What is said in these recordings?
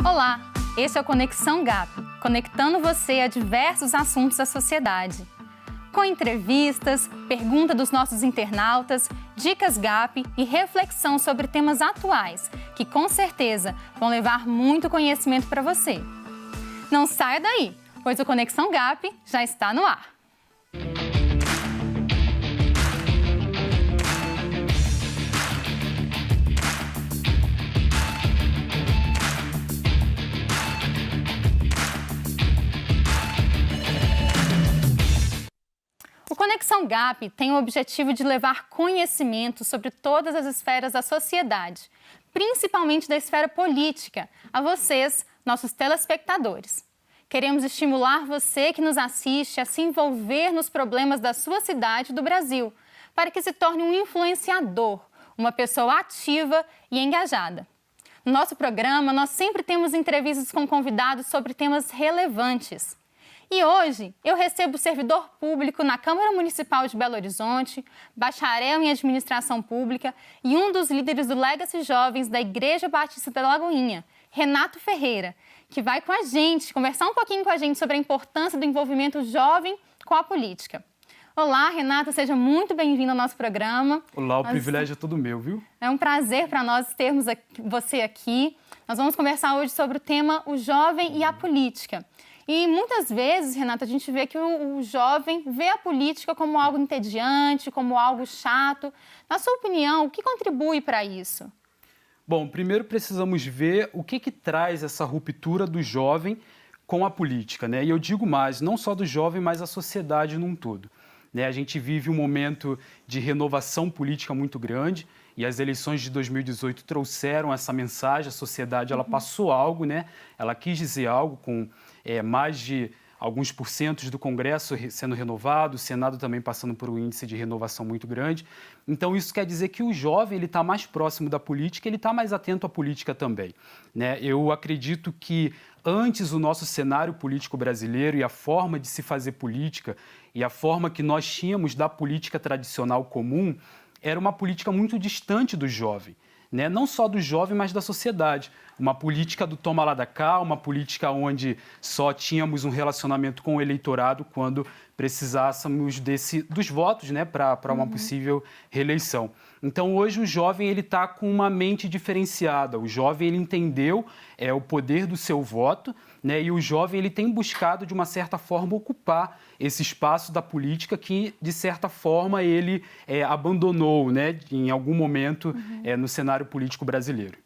Olá, esse é o Conexão GAP, conectando você a diversos assuntos da sociedade. Com entrevistas, pergunta dos nossos internautas, dicas GAP e reflexão sobre temas atuais, que com certeza vão levar muito conhecimento para você. Não saia daí, pois o Conexão GAP já está no ar. O Conexão GAP tem o objetivo de levar conhecimento sobre todas as esferas da sociedade, principalmente da esfera política, a vocês, nossos telespectadores. Queremos estimular você que nos assiste a se envolver nos problemas da sua cidade e do Brasil, para que se torne um influenciador, uma pessoa ativa e engajada. No nosso programa, nós sempre temos entrevistas com convidados sobre temas relevantes. E hoje eu recebo o servidor público na Câmara Municipal de Belo Horizonte, bacharel em Administração Pública e um dos líderes do Legacy Jovens da Igreja Batista da Lagoinha, Renato Ferreira, que vai com a gente, conversar um pouquinho com a gente sobre a importância do envolvimento jovem com a política. Olá, Renato, seja muito bem-vindo ao nosso programa. Olá, o privilégio é todo meu, viu? É um prazer para nós termos você aqui. Nós vamos conversar hoje sobre o tema o jovem e a política. E muitas vezes, Renato, a gente vê que o jovem vê a política como algo entediante, como algo chato. Na sua opinião, o que contribui para isso? Bom, primeiro precisamos ver o que traz essa ruptura do jovem com a política, né? E eu digo mais, não só do jovem, mas a sociedade num todo. Né? A gente vive um momento de renovação política muito grande e as eleições de 2018 trouxeram essa mensagem, a sociedade ela passou algo, né? Ela quis dizer algo com mais de alguns porcentos do Congresso sendo renovado, o Senado também passando por um índice de renovação muito grande. Então, isso quer dizer que o jovem está mais próximo da política, ele está mais atento à política também. Né? Eu acredito que antes o nosso cenário político brasileiro e a forma de se fazer política e a forma que nós tínhamos da política tradicional comum era uma política muito distante do jovem. Né? Não só do jovem, mas da sociedade. Uma política do toma lá da cá, uma política onde só tínhamos um relacionamento com o eleitorado quando precisássemos dos votos, né, para uma possível reeleição. Então, hoje, o jovem está com uma mente diferenciada. O jovem ele entendeu o poder do seu voto, né, e o jovem ele tem buscado, de uma certa forma, ocupar esse espaço da política que, de certa forma, ele abandonou, né, em algum momento no cenário político brasileiro.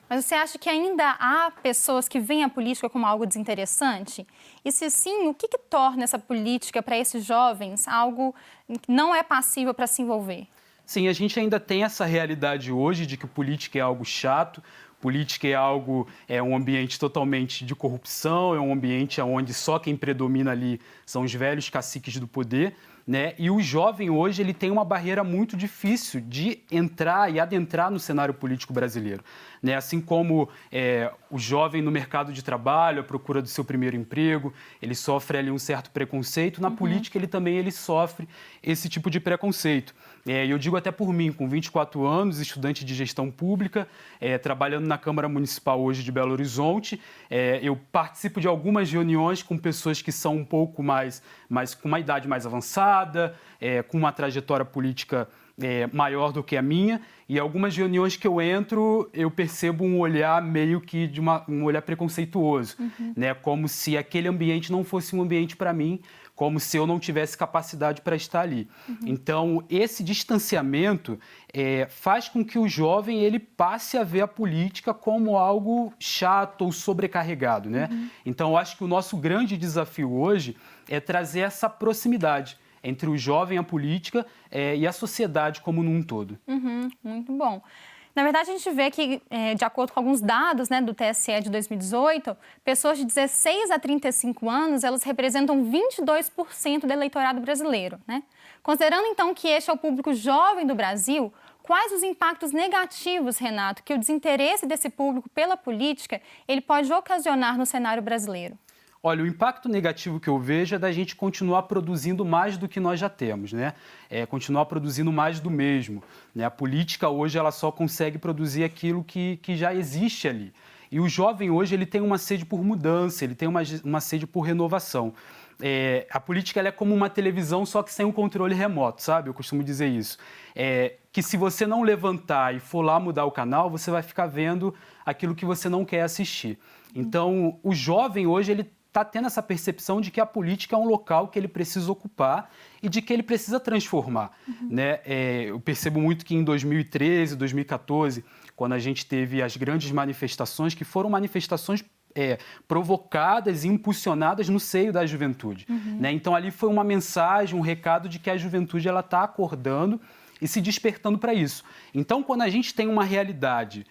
Mas você acha que ainda há pessoas que veem a política como algo desinteressante? E se sim, o que torna essa política para esses jovens algo que não é passível para se envolver? Sim, a gente ainda tem essa realidade hoje de que política é algo chato, política é um ambiente totalmente de corrupção, é um ambiente onde só quem predomina ali são os velhos caciques do poder, né? E o jovem hoje ele tem uma barreira muito difícil de entrar e adentrar no cenário político brasileiro. Né? Assim como o jovem no mercado de trabalho, à procura do seu primeiro emprego, ele sofre ali um certo preconceito, na política ele sofre esse tipo de preconceito. Eu digo até por mim, com 24 anos, estudante de gestão pública, trabalhando na Câmara Municipal hoje de Belo Horizonte, eu participo de algumas reuniões com pessoas que são um pouco mais com uma idade mais avançada, com uma trajetória política maior do que a minha, e algumas reuniões que eu entro, eu percebo um olhar meio que um olhar preconceituoso, né? Como se aquele ambiente não fosse um ambiente para mim, como se eu não tivesse capacidade para estar ali. Então, esse distanciamento faz com que o jovem ele passe a ver a política como algo chato ou sobrecarregado, né? Então, eu acho que o nosso grande desafio hoje é trazer essa proximidade entre o jovem, a política e a sociedade como num todo. Muito bom. Na verdade, a gente vê que, de acordo com alguns dados, né, do TSE de 2018, pessoas de 16 a 35 anos, elas representam 22% do eleitorado brasileiro. Né? Considerando, então, que este é o público jovem do Brasil, quais os impactos negativos, Renato, que o desinteresse desse público pela política ele pode ocasionar no cenário brasileiro? Olha, o impacto negativo que eu vejo é da gente continuar produzindo mais do que nós já temos, né? Continuar produzindo mais do mesmo. Né? A política hoje ela só consegue produzir aquilo que já existe ali. E o jovem hoje ele tem uma sede por mudança, ele tem uma sede por renovação. A política ela é como uma televisão, só que sem um controle remoto, sabe? Eu costumo dizer isso. Que se você não levantar e for lá mudar o canal, você vai ficar vendo aquilo que você não quer assistir. Então, o jovem hoje, ele está tendo essa percepção de que a política é um local que ele precisa ocupar e de que ele precisa transformar. Né? Eu percebo muito que em 2013, 2014, quando a gente teve as grandes manifestações, que foram manifestações provocadas e impulsionadas no seio da juventude. Né? Então, ali foi uma mensagem, um recado de que a juventude está acordando e se despertando para isso. Então, quando a gente tem uma realidade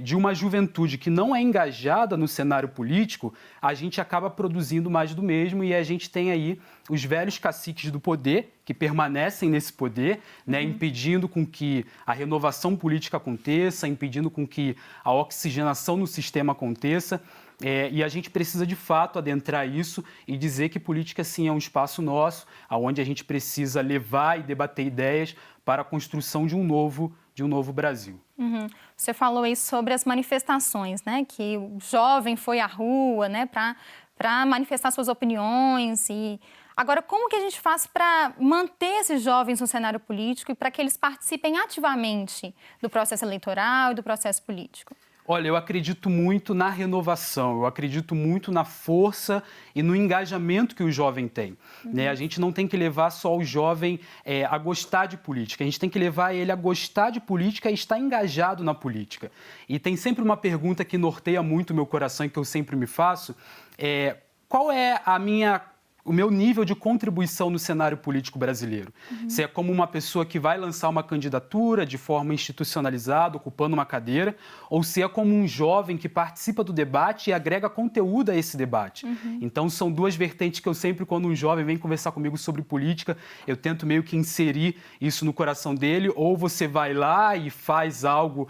de uma juventude que não é engajada no cenário político, a gente acaba produzindo mais do mesmo e a gente tem aí os velhos caciques do poder, que permanecem nesse poder, né, impedindo com que a renovação política aconteça, impedindo com que a oxigenação no sistema aconteça. E a gente precisa, de fato, adentrar isso e dizer que política, sim, é um espaço nosso, onde a gente precisa levar e debater ideias para a construção de um novo Brasil. Você falou aí sobre as manifestações, né? Que o jovem foi à rua, né? Para manifestar suas opiniões. Agora, como que a gente faz para manter esses jovens no cenário político e para que eles participem ativamente do processo eleitoral e do processo político? Olha, eu acredito muito na renovação, eu acredito muito na força e no engajamento que o jovem tem. Né? A gente não tem que levar só o jovem a gostar de política, a gente tem que levar ele a gostar de política e estar engajado na política. E tem sempre uma pergunta que norteia muito o meu coração e que eu sempre me faço, qual é o meu nível de contribuição no cenário político brasileiro? Se é como uma pessoa que vai lançar uma candidatura de forma institucionalizada, ocupando uma cadeira, ou se é como um jovem que participa do debate e agrega conteúdo a esse debate. Então, são duas vertentes que eu sempre, quando um jovem vem conversar comigo sobre política, eu tento meio que inserir isso no coração dele, ou você vai lá e faz algo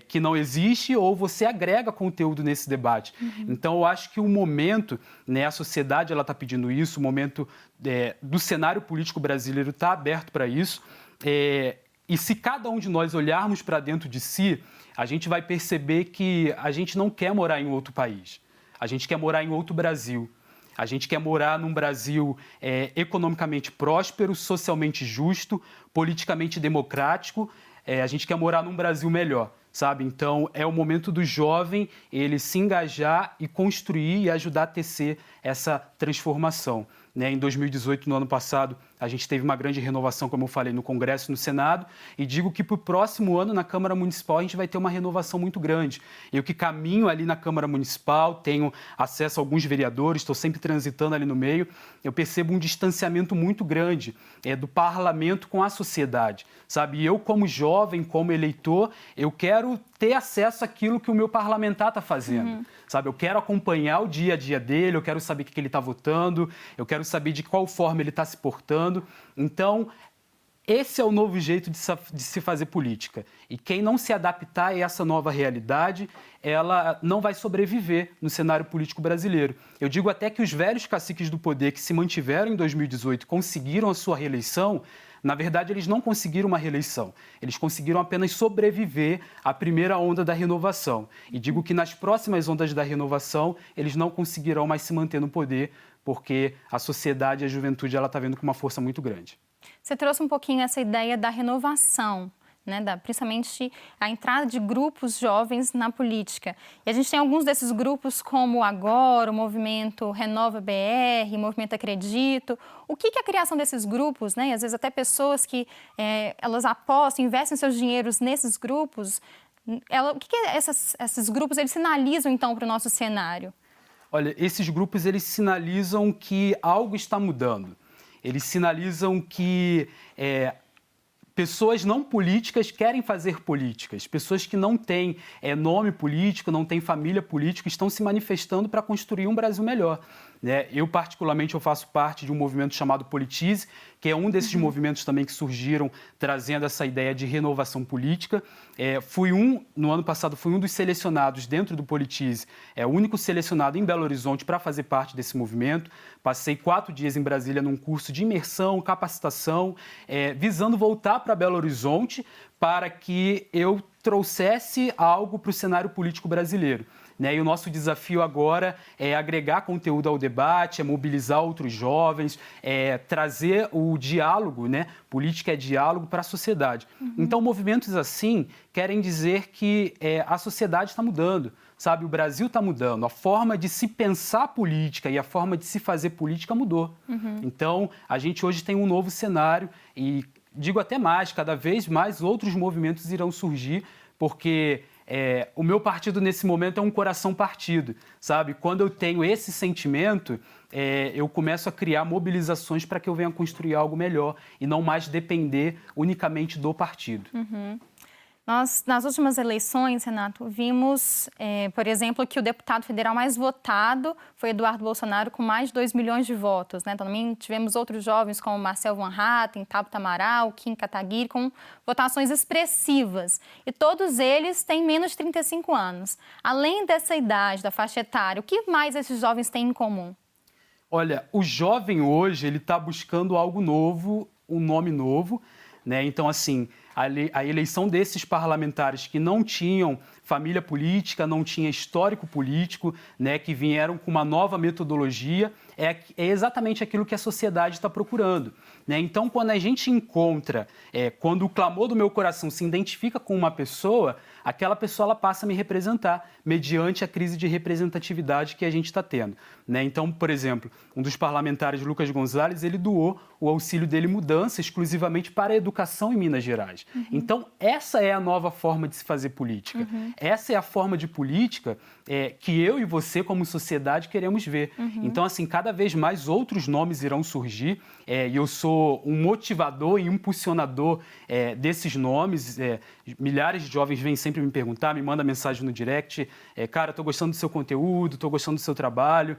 que não existe, ou você agrega conteúdo nesse debate. Então, eu acho que o momento, né, a sociedade está pedindo isso, o momento do cenário político brasileiro está aberto para isso. E se cada um de nós olharmos para dentro de si, a gente vai perceber que a gente não quer morar em outro país. A gente quer morar em outro Brasil. A gente quer morar num Brasil economicamente próspero, socialmente justo, politicamente democrático. A gente quer morar num Brasil melhor. Sabe? Então, é o momento do jovem ele se engajar e construir e ajudar a tecer essa transformação. Né? Em 2018, no ano passado, a gente teve uma grande renovação, como eu falei, no Congresso e no Senado, e digo que para o próximo ano, na Câmara Municipal, a gente vai ter uma renovação muito grande. Eu que caminho ali na Câmara Municipal, tenho acesso a alguns vereadores, estou sempre transitando ali no meio, eu percebo um distanciamento muito grande do parlamento com a sociedade, sabe? E eu, como jovem, como eleitor, eu quero ter acesso àquilo que o meu parlamentar está fazendo, sabe? Eu quero acompanhar o dia a dia dele, eu quero saber o que ele está votando, eu quero saber de qual forma ele está se portando. Então, esse é o novo jeito de se fazer política. E quem não se adaptar a essa nova realidade, ela não vai sobreviver no cenário político brasileiro. Eu digo até que os velhos caciques do poder que se mantiveram em 2018 conseguiram a sua reeleição. Na verdade, eles não conseguiram uma reeleição. Eles conseguiram apenas sobreviver à primeira onda da renovação. E digo que nas próximas ondas da renovação, eles não conseguirão mais se manter no poder, porque a sociedade e a juventude está vendo com uma força muito grande. Você trouxe um pouquinho essa ideia da renovação, né, principalmente a entrada de grupos jovens na política. E a gente tem alguns desses grupos como o Agora, o Movimento Renova BR, o Movimento Acredito. O que a criação desses grupos, né, e às vezes até pessoas que elas apostam, investem seus dinheiros nesses grupos, o que esses grupos eles sinalizam então para o nosso cenário? Olha, esses grupos eles sinalizam que algo está mudando. Eles sinalizam que pessoas não políticas querem fazer políticas. Pessoas que não têm nome político, não têm família política, estão se manifestando para construir um Brasil melhor. Eu, particularmente, eu faço parte de um movimento chamado Politize, que é um desses movimentos também que surgiram trazendo essa ideia de renovação política. No ano passado, fui um dos selecionados dentro do Politize, o único selecionado em Belo Horizonte para fazer parte desse movimento. Passei 4 dias em Brasília num curso de imersão, capacitação, visando voltar para Belo Horizonte para que eu trouxesse algo para o cenário político brasileiro. né? E o nosso desafio agora é agregar conteúdo ao debate, é mobilizar outros jovens, é trazer o diálogo, né? Política é diálogo para a sociedade. Então, movimentos assim querem dizer que a sociedade está mudando, sabe? O Brasil está mudando, a forma de se pensar política e a forma de se fazer política mudou. Então, a gente hoje tem um novo cenário e, digo até mais, cada vez mais outros movimentos irão surgir, porque o meu partido, nesse momento, é um coração partido, sabe? Quando eu tenho esse sentimento, eu começo a criar mobilizações para que eu venha construir algo melhor e não mais depender unicamente do partido. Nós, nas últimas eleições, Renato, vimos, por exemplo, que o deputado federal mais votado foi Eduardo Bolsonaro, com mais de 2 milhões de votos, né? Também tivemos outros jovens, como Marcel Van Hatten, Tabata Amaral, Kim Kataguiri, com votações expressivas. E todos eles têm menos de 35 anos. Além dessa idade, da faixa etária, o que mais esses jovens têm em comum? Olha, o jovem hoje, ele está buscando algo novo, um nome novo, né? Então, assim, a eleição desses parlamentares que não tinham família política, não tinha histórico político, né, que vieram com uma nova metodologia, é exatamente aquilo que a sociedade está procurando, né? Então, quando a gente encontra, quando o clamor do meu coração se identifica com uma pessoa, aquela pessoa ela passa a me representar mediante a crise de representatividade que a gente está tendo, né? Então, por exemplo, um dos parlamentares, Lucas Gonzalez, ele doou o auxílio dele mudança exclusivamente para a educação em Minas Gerais. Então, essa é a nova forma de se fazer política. Essa é a forma de política que eu e você, como sociedade, queremos ver. Então, assim, cada vez mais outros nomes irão surgir e eu sou um motivador e impulsionador desses nomes. Milhares de jovens vêm sempre me perguntar, me mandam mensagem no direct, cara, estou gostando do seu conteúdo, estou gostando do seu trabalho.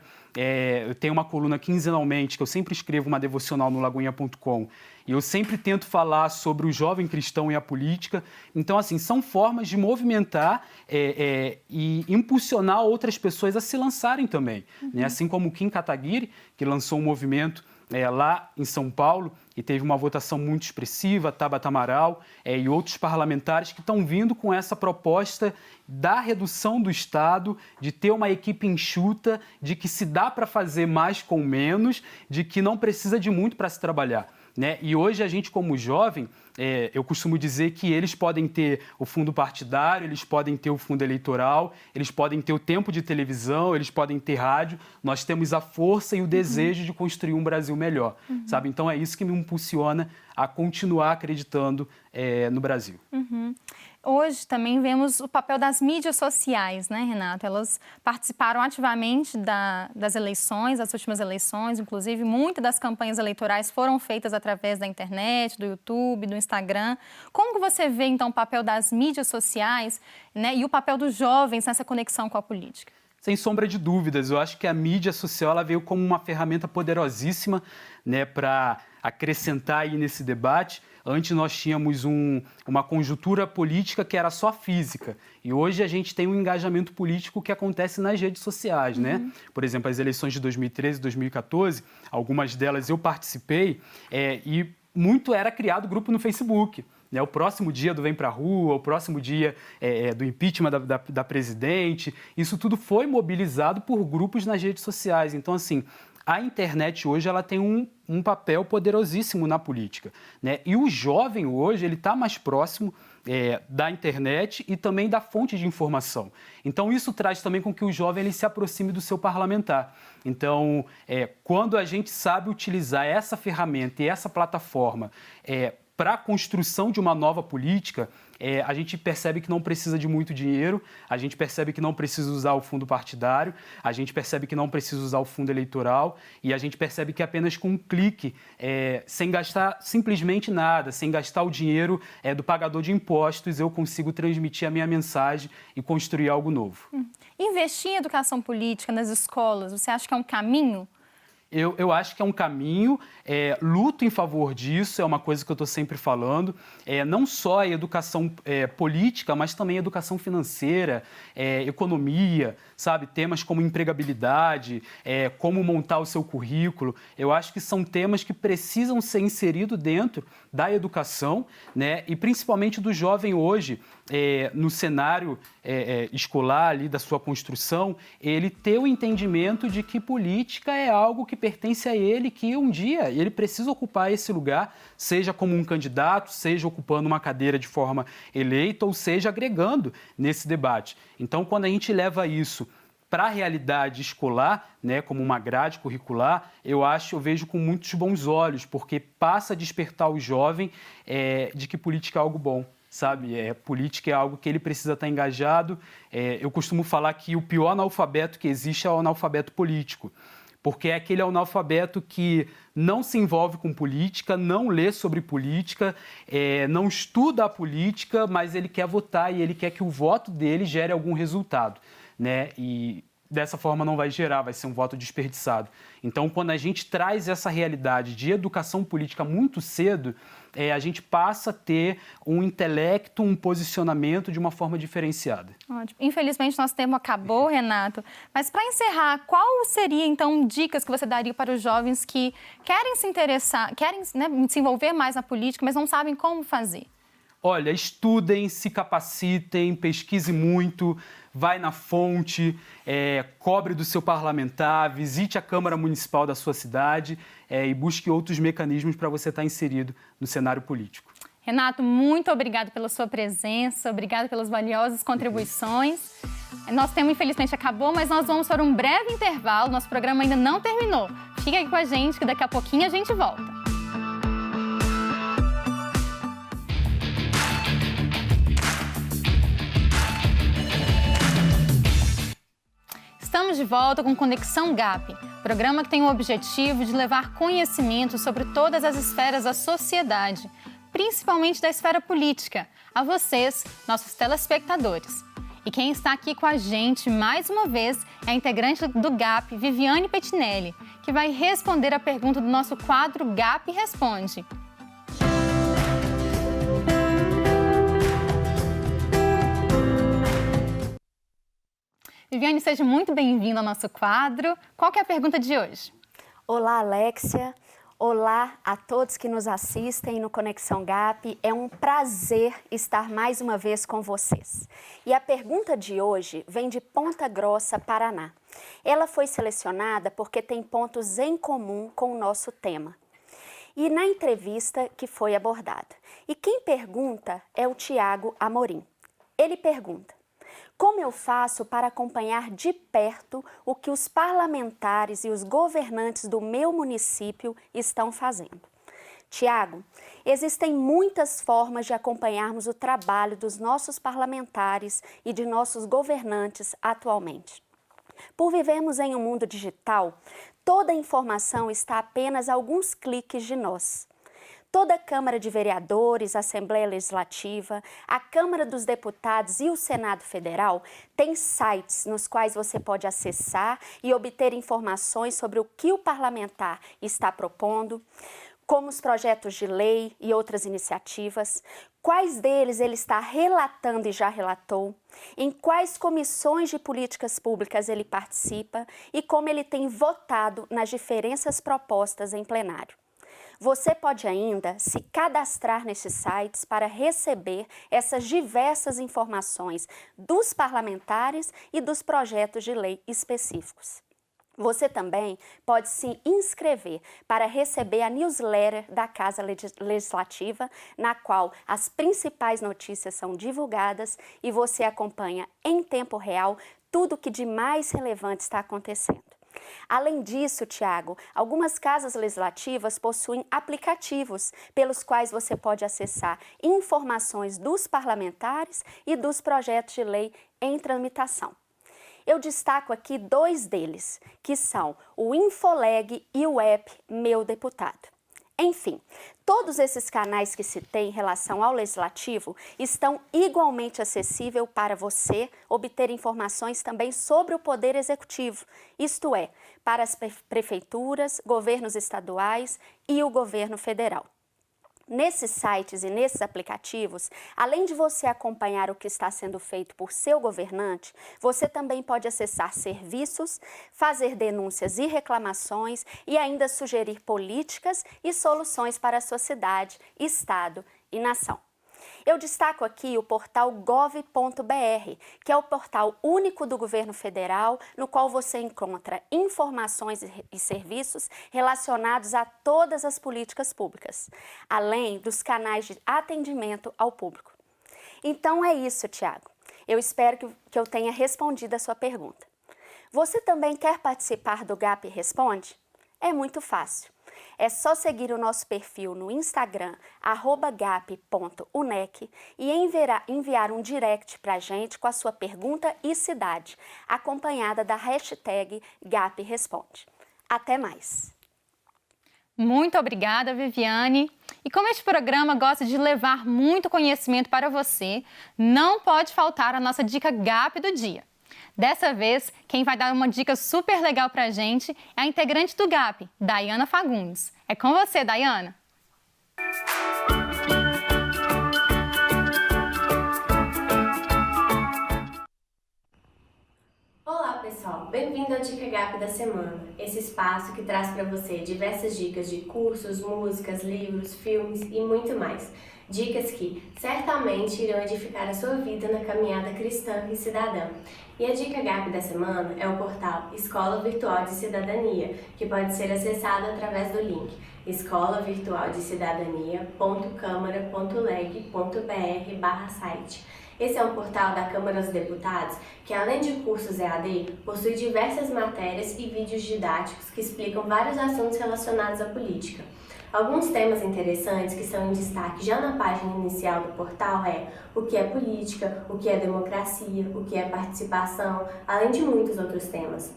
Eu tenho uma coluna quinzenalmente, que eu sempre escrevo uma devocional no lagoinha.com, e eu sempre tento falar sobre o jovem cristão e a política. Então, assim, são formas de movimentar e impulsionar outras pessoas a se lançarem também, né? Assim como o Kim Kataguiri, que lançou um movimento lá em São Paulo e teve uma votação muito expressiva, Tabata Amaral e outros parlamentares que estão vindo com essa proposta da redução do Estado, de ter uma equipe enxuta, de que se dá para fazer mais com menos, de que não precisa de muito para se trabalhar, né? E hoje a gente, como jovem, eu costumo dizer que eles podem ter o fundo partidário, eles podem ter o fundo eleitoral, eles podem ter o tempo de televisão, eles podem ter rádio. Nós temos a força e o desejo de construir um Brasil melhor, sabe? Então é isso que me impulsiona a continuar acreditando no Brasil. Hoje também vemos o papel das mídias sociais, né, Renato? Elas participaram ativamente das eleições, das últimas eleições, inclusive muitas das campanhas eleitorais foram feitas através da internet, do YouTube, do Instagram. Como que você vê, então, o papel das mídias sociais, né, e o papel dos jovens nessa conexão com a política? Sem sombra de dúvidas, eu acho que a mídia social ela veio como uma ferramenta poderosíssima, né, para acrescentar aí nesse debate. Antes nós tínhamos uma conjuntura política que era só física e hoje a gente tem um engajamento político que acontece nas redes sociais, né? Por exemplo, as eleições de 2013 e 2014, algumas delas eu participei e muito era criado grupo no Facebook. O próximo dia do Vem Pra Rua, o próximo dia do impeachment da presidente, isso tudo foi mobilizado por grupos nas redes sociais. Então, assim, a internet hoje ela tem um papel poderosíssimo na política, né? E o jovem hoje ele está mais próximo da internet e também da fonte de informação. Então isso traz também com que o jovem ele se aproxime do seu parlamentar. Então, quando a gente sabe utilizar essa ferramenta e essa plataforma para a construção de uma nova política, a gente percebe que não precisa de muito dinheiro, a gente percebe que não precisa usar o fundo partidário, a gente percebe que não precisa usar o fundo eleitoral e a gente percebe que apenas com um clique, sem gastar simplesmente nada, sem gastar o dinheiro do pagador de impostos, eu consigo transmitir a minha mensagem e construir algo novo. Investir em educação política nas escolas, você acha que é um caminho? Eu acho que é um caminho, luto em favor disso, é uma coisa que eu estou sempre falando, não só a educação política, mas também a educação financeira, economia, sabe? Temas como empregabilidade, como montar o seu currículo. Eu acho que são temas que precisam ser inseridos dentro da educação, né? E principalmente do jovem hoje, no cenário escolar ali da sua construção, ele ter o entendimento de que política é algo que pertence a ele, que um dia ele precisa ocupar esse lugar, seja como um candidato, seja ocupando uma cadeira de forma eleita ou seja agregando nesse debate. Então, quando a gente leva isso para a realidade escolar, né, como uma grade curricular, eu vejo com muitos bons olhos, porque passa a despertar o jovem de que política é algo bom. Sabe, política é algo que ele precisa estar engajado. Eu costumo falar que o pior analfabeto que existe é o analfabeto político, porque é aquele analfabeto que não se envolve com política, não lê sobre política, não estuda a política, mas ele quer votar e ele quer que o voto dele gere algum resultado, né? E dessa forma não vai gerar, vai ser um voto desperdiçado. Então, quando a gente traz essa realidade de educação política muito cedo, a gente passa a ter um intelecto, um posicionamento de uma forma diferenciada. Ótimo. Infelizmente, nosso tempo acabou, Renato. Mas, para encerrar, qual seria, então, dicas que você daria para os jovens que querem se interessar, querem, né, se envolver mais na política, mas não sabem como fazer? Olha, estudem, se capacitem, pesquise muito, vai na fonte, cobre do seu parlamentar, visite a Câmara Municipal da sua cidade e busque outros mecanismos para você estar inserido no cenário político. Renato, muito obrigado pela sua presença, obrigado pelas valiosas contribuições. Nosso tempo, infelizmente, acabou, mas nós vamos para um breve intervalo, nosso programa ainda não terminou. Fica aqui com a gente que daqui a pouquinho a gente volta. Estamos de volta com Conexão GAP, programa que tem o objetivo de levar conhecimento sobre todas as esferas da sociedade, principalmente da esfera política, a vocês, nossos telespectadores. E quem está aqui com a gente mais uma vez é a integrante do GAP, Viviane Pettinelli, que vai responder a pergunta do nosso quadro GAP Responde. Viviane, seja muito bem-vinda ao nosso quadro. Qual que é a pergunta de hoje? Olá, Alexia. Olá a todos que nos assistem no Conexão GAP. É um prazer estar mais uma vez com vocês. E a pergunta de hoje vem de Ponta Grossa, Paraná. Ela foi selecionada porque tem pontos em comum com o nosso tema. E na entrevista que foi abordada. E quem pergunta é o Tiago Amorim. Ele pergunta: como eu faço para acompanhar de perto o que os parlamentares e os governantes do meu município estão fazendo? Tiago, existem muitas formas de acompanharmos o trabalho dos nossos parlamentares e de nossos governantes atualmente. Por vivermos em um mundo digital, toda a informação está a apenas a alguns cliques de nós. Toda a Câmara de Vereadores, a Assembleia Legislativa, a Câmara dos Deputados e o Senado Federal têm sites nos quais você pode acessar e obter informações sobre o que o parlamentar está propondo, como os projetos de lei e outras iniciativas, quais deles ele está relatando e já relatou, em quais comissões de políticas públicas ele participa e como ele tem votado nas diferentes propostas em plenário. Você pode ainda se cadastrar nesses sites para receber essas diversas informações dos parlamentares e dos projetos de lei específicos. Você também pode se inscrever para receber a newsletter da Casa Legislativa, na qual as principais notícias são divulgadas e você acompanha em tempo real tudo o que de mais relevante está acontecendo. Além disso, Tiago, algumas casas legislativas possuem aplicativos pelos quais você pode acessar informações dos parlamentares e dos projetos de lei em tramitação. Eu destaco aqui dois deles, que são o Infoleg e o app Meu Deputado. Enfim, todos esses canais que citei em relação ao Legislativo estão igualmente acessíveis para você obter informações também sobre o Poder Executivo, isto é, para as prefeituras, governos estaduais e o governo federal. Nesses sites e nesses aplicativos, além de você acompanhar o que está sendo feito por seu governante, você também pode acessar serviços, fazer denúncias e reclamações e ainda sugerir políticas e soluções para a sua cidade, estado e nação. Eu destaco aqui o portal gov.br, que é o portal único do governo federal, no qual você encontra informações e serviços relacionados a todas as políticas públicas, além dos canais de atendimento ao público. Então é isso, Tiago. Eu espero que eu tenha respondido a sua pergunta. Você também quer participar do GAP Responde? É muito fácil. É só seguir o nosso perfil no Instagram, @gap.unec, e enviar um direct para a gente com a sua pergunta e cidade, acompanhada da hashtag GapResponde. Até mais! Muito obrigada, Viviane. E como este programa gosta de levar muito conhecimento para você, não pode faltar a nossa dica GAP do dia. Dessa vez, quem vai dar uma dica super legal para a gente é a integrante do GAP, Dayana Fagundes. É com você, Dayana. Olá, pessoal! Bem-vindo ao Dica GAP da semana, esse espaço que traz para você diversas dicas de cursos, músicas, livros, filmes e muito mais. Dicas que certamente irão edificar a sua vida na caminhada cristã e cidadã. E a Dica GAP da semana é o portal Escola Virtual de Cidadania, que pode ser acessado através do link escolavirtualdecidadania.câmara.leg.br/site. Esse é um portal da Câmara dos Deputados que, além de cursos EAD, possui diversas matérias e vídeos didáticos que explicam vários assuntos relacionados à política. Alguns temas interessantes que são em destaque já na página inicial do portal é o que é política, o que é democracia, o que é participação, além de muitos outros temas.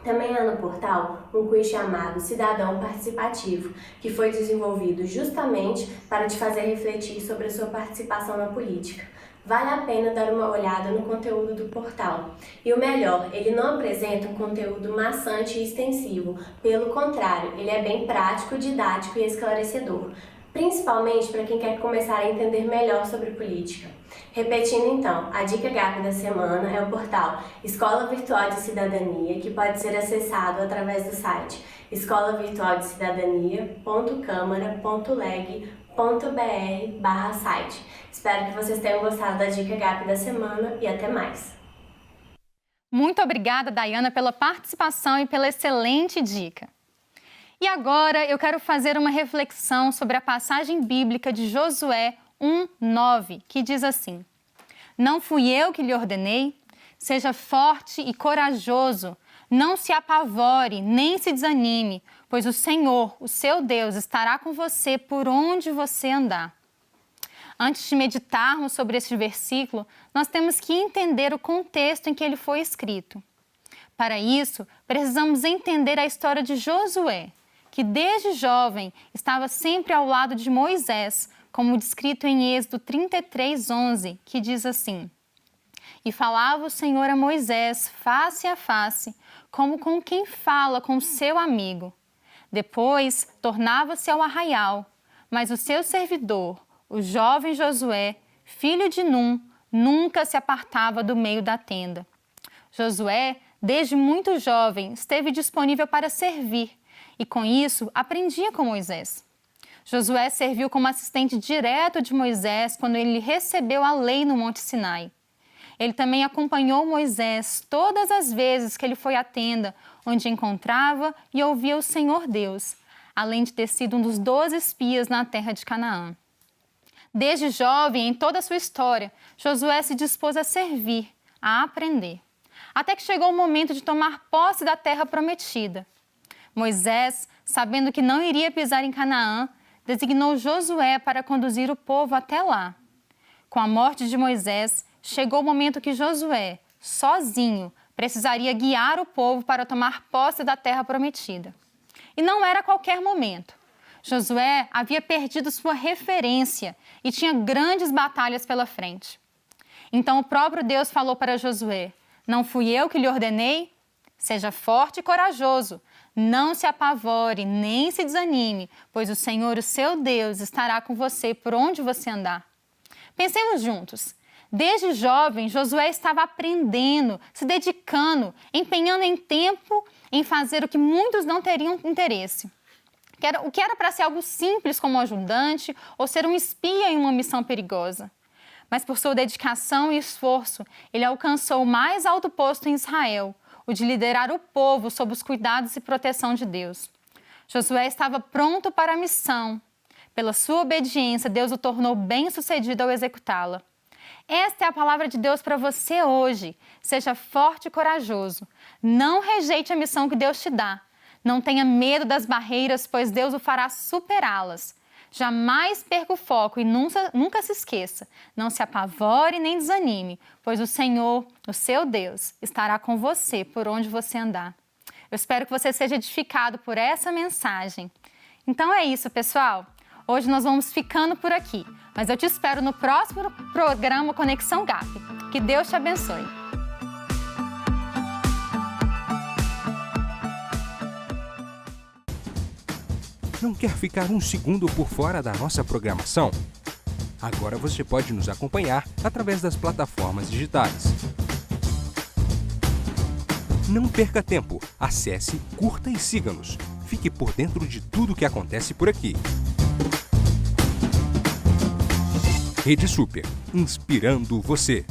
Também há no portal um quiz chamado Cidadão Participativo, que foi desenvolvido justamente para te fazer refletir sobre a sua participação na política. Vale a pena dar uma olhada no conteúdo do portal. E o melhor, ele não apresenta um conteúdo maçante e extensivo. Pelo contrário, ele é bem prático, didático e esclarecedor, principalmente para quem quer começar a entender melhor sobre política. Repetindo então, a Dica GAP da semana é o portal Escola Virtual de Cidadania, que pode ser acessado através do site escolavirtualdecidadania.câmara.leg.br/site. Espero que vocês tenham gostado da Dica GAP da semana e até mais! Muito obrigada, Dayana, pela participação e pela excelente dica. E agora eu quero fazer uma reflexão sobre a passagem bíblica de Josué 1:9, que diz assim: Não fui eu que lhe ordenei? Seja forte e corajoso, não se apavore, nem se desanime, pois o Senhor, o seu Deus, estará com você por onde você andar. Antes de meditarmos sobre este versículo, nós temos que entender o contexto em que ele foi escrito. Para isso, precisamos entender a história de Josué, que desde jovem estava sempre ao lado de Moisés, como descrito em Êxodo 33:11, que diz assim: E falava o Senhor a Moisés face a face, como com quem fala com seu amigo. Depois tornava-se ao arraial, mas o seu servidor, o jovem Josué, filho de Num, nunca se apartava do meio da tenda. Josué, desde muito jovem, esteve disponível para servir e, com isso, aprendia com Moisés. Josué serviu como assistente direto de Moisés quando ele recebeu a lei no Monte Sinai. Ele também acompanhou Moisés todas as vezes que ele foi à tenda, onde encontrava e ouvia o Senhor Deus, além de ter sido um dos 12 espias na terra de Canaã. Desde jovem, em toda a sua história, Josué se dispôs a servir, a aprender, até que chegou o momento de tomar posse da terra prometida. Moisés, sabendo que não iria pisar em Canaã, designou Josué para conduzir o povo até lá. Com a morte de Moisés, chegou o momento que Josué, sozinho, precisaria guiar o povo para tomar posse da terra prometida. E não era qualquer momento. Josué havia perdido sua referência e tinha grandes batalhas pela frente. Então o próprio Deus falou para Josué: não fui eu que lhe ordenei? Seja forte e corajoso, não se apavore, nem se desanime, pois o Senhor, o seu Deus, estará com você por onde você andar. Pensemos juntos. Desde jovem, Josué estava aprendendo, se dedicando, empenhando em tempo em fazer o que muitos não teriam interesse. O que era para ser algo simples como ajudante ou ser um espia em uma missão perigosa. Mas por sua dedicação e esforço, ele alcançou o mais alto posto em Israel, o de liderar o povo sob os cuidados e proteção de Deus. Josué estava pronto para a missão. Pela sua obediência, Deus o tornou bem-sucedido ao executá-la. Esta é a palavra de Deus para você hoje. Seja forte e corajoso. Não rejeite a missão que Deus te dá. Não tenha medo das barreiras, pois Deus o fará superá-las. Jamais perca o foco e nunca se esqueça. Não se apavore nem desanime, pois o Senhor, o seu Deus, estará com você por onde você andar. Eu espero que você seja edificado por essa mensagem. Então é isso, pessoal. Hoje nós vamos ficando por aqui, mas eu te espero no próximo programa Conexão GAP. Que Deus te abençoe. Não quer ficar um segundo por fora da nossa programação? Agora você pode nos acompanhar através das plataformas digitais. Não perca tempo. Acesse, curta e siga-nos. Fique por dentro de tudo o que acontece por aqui. Rede Super, inspirando você.